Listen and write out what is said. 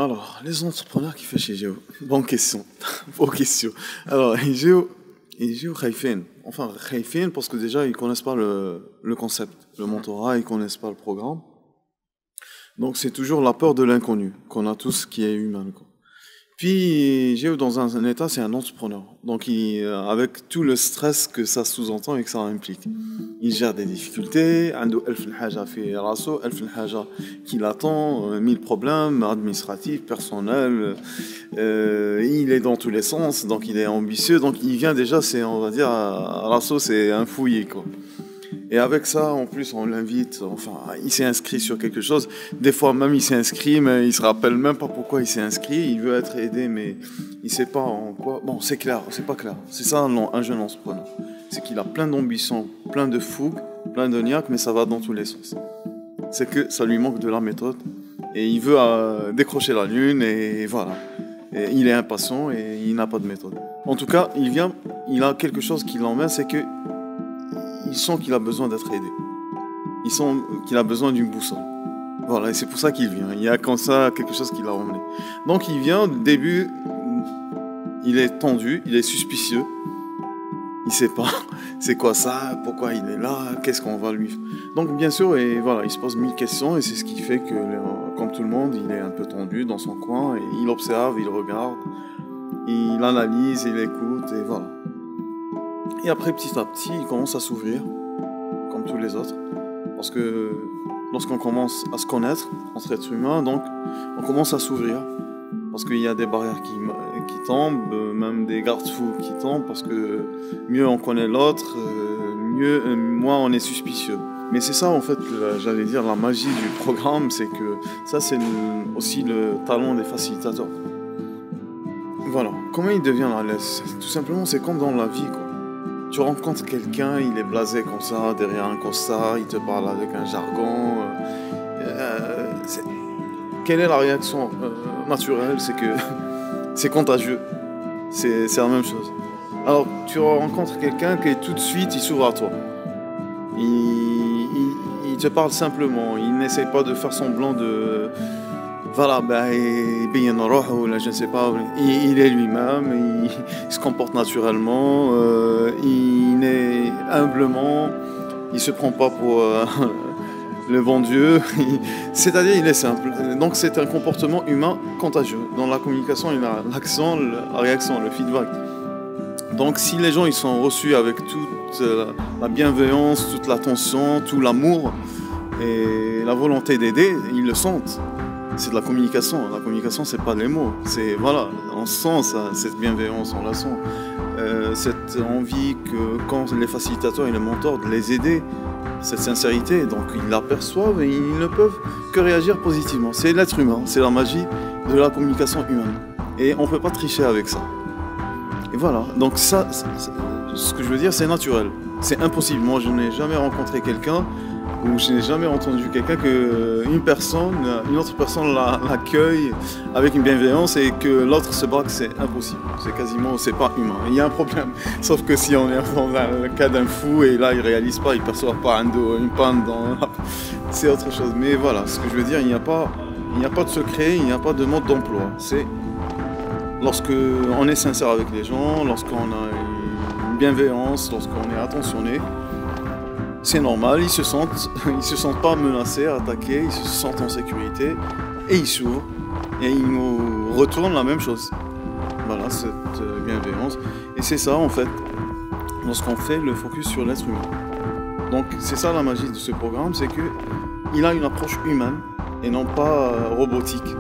Alors, les entrepreneurs qui font chez Géo. Bonne question. Bonne question. Alors, Géo خايفين. Enfin, خايفين parce que déjà, ils connaissent pas le concept, le mentorat, ils connaissent pas le programme. Donc, c'est toujours la peur de l'inconnu qu'on a tous qui est humain, quoi. Puis, Géo, dans un état, c'est un entrepreneur. Donc, avec tout le stress que ça sous-entend et que ça implique. Il gère des difficultés, عنده ألف الحاجة في راسه, ألف الحاجة qui l'attend, 1000 problèmes administratifs, personnels. Il est dans tous les sens, donc il est ambitieux. Donc, il vient déjà, on va dire, à rasso, c'est un fouillis, quoi. Et avec ça, en plus, on l'invite, enfin, il s'est inscrit sur quelque chose. Des fois, même, il s'est inscrit, mais il se rappelle même pas pourquoi il s'est inscrit. Il veut être aidé, mais il sait pas en quoi. Bon, c'est clair, c'est pas clair. C'est ça, un jeune entrepreneur. C'est qu'il a plein d'ambition, plein de fougue, plein de niaque, mais ça va dans tous les sens. C'est que ça lui manque de la méthode. Et il veut décrocher la lune, et voilà. Et il est impatient, et il n'a pas de méthode. En tout cas, il a quelque chose qui l'emmène, c'est que il sent qu'il a besoin d'être aidé. Il sent qu'il a besoin d'une boussole. Voilà, et c'est pour ça qu'il vient. Il y a comme ça quelque chose qui l'a emmené. Donc il vient, au début, il est tendu, il est suspicieux. Il sait pas c'est quoi ça, pourquoi il est là, qu'est-ce qu'on va lui faire. Donc bien sûr, et voilà, il se pose 1000 questions, et c'est ce qui fait que, comme tout le monde, il est un peu tendu dans son coin, et il observe, il regarde, il analyse, il écoute, et voilà. Et après, petit à petit, il commence à s'ouvrir, comme tous les autres. Parce que lorsqu'on commence à se connaître, entre êtres humains, donc, on commence à s'ouvrir. Parce qu'il y a des barrières qui tombent, même des garde-fous qui tombent, parce que mieux on connaît l'autre, moins on est suspicieux. Mais c'est ça, en fait, j'allais dire, la magie du programme, c'est que ça, c'est aussi le talent des facilitateurs. Voilà. Comment il devient à l'aise? Tout simplement, c'est comme dans la vie, quoi. Tu rencontres quelqu'un, il est blasé comme ça, derrière un costard, il te parle avec un jargon. Quelle est la réaction naturelle? C'est que c'est contagieux. C'est la même chose. Alors, tu rencontres quelqu'un qui tout de suite, il s'ouvre à toi. Il te parle simplement. Il n'essaie pas de faire semblant de... Voilà, je ne sais pas, il est lui-même, il se comporte naturellement, il est humblement, il se prend pas pour le bon Dieu, c'est-à-dire il est simple. Donc c'est un comportement humain contagieux. Dans la communication, il y a l'accent, la réaction, le feedback. Donc si les gens ils sont reçus avec toute la bienveillance, toute l'attention, tout l'amour et la volonté d'aider, ils le sentent. C'est de la communication. La communication, c'est pas les mots. C'est, voilà, on sent ça, cette bienveillance, on la sent. Cette envie que, quand les facilitateurs et les mentors, de les aider, cette sincérité, donc ils l'aperçoivent et ils ne peuvent que réagir positivement. C'est l'être humain, c'est la magie de la communication humaine. Et on peut pas tricher avec ça. Et voilà, donc ça, ce que je veux dire, c'est naturel. C'est impossible. Moi, je n'ai jamais rencontré quelqu'un où je n'ai jamais entendu quelqu'un une autre personne l'accueille avec une bienveillance et que l'autre se braque, c'est impossible. C'est pas humain. Il y a un problème. Sauf que si on est dans le cas d'un fou et là il réalise pas, il perçoit pas une panne c'est autre chose. Mais voilà, ce que je veux dire, il n'y a pas de secret, il n'y a pas de mode d'emploi. C'est lorsque on est sincère avec les gens, lorsqu'on a une bienveillance, lorsqu'on est attentionné, c'est normal, ils se sentent pas menacés, attaqués, ils se sentent en sécurité et ils s'ouvrent et ils nous retournent la même chose. Voilà, cette bienveillance. Et c'est ça en fait, lorsqu'on fait le focus sur l'être humain. Donc c'est ça la magie de ce programme, c'est qu'il a une approche humaine et non pas robotique.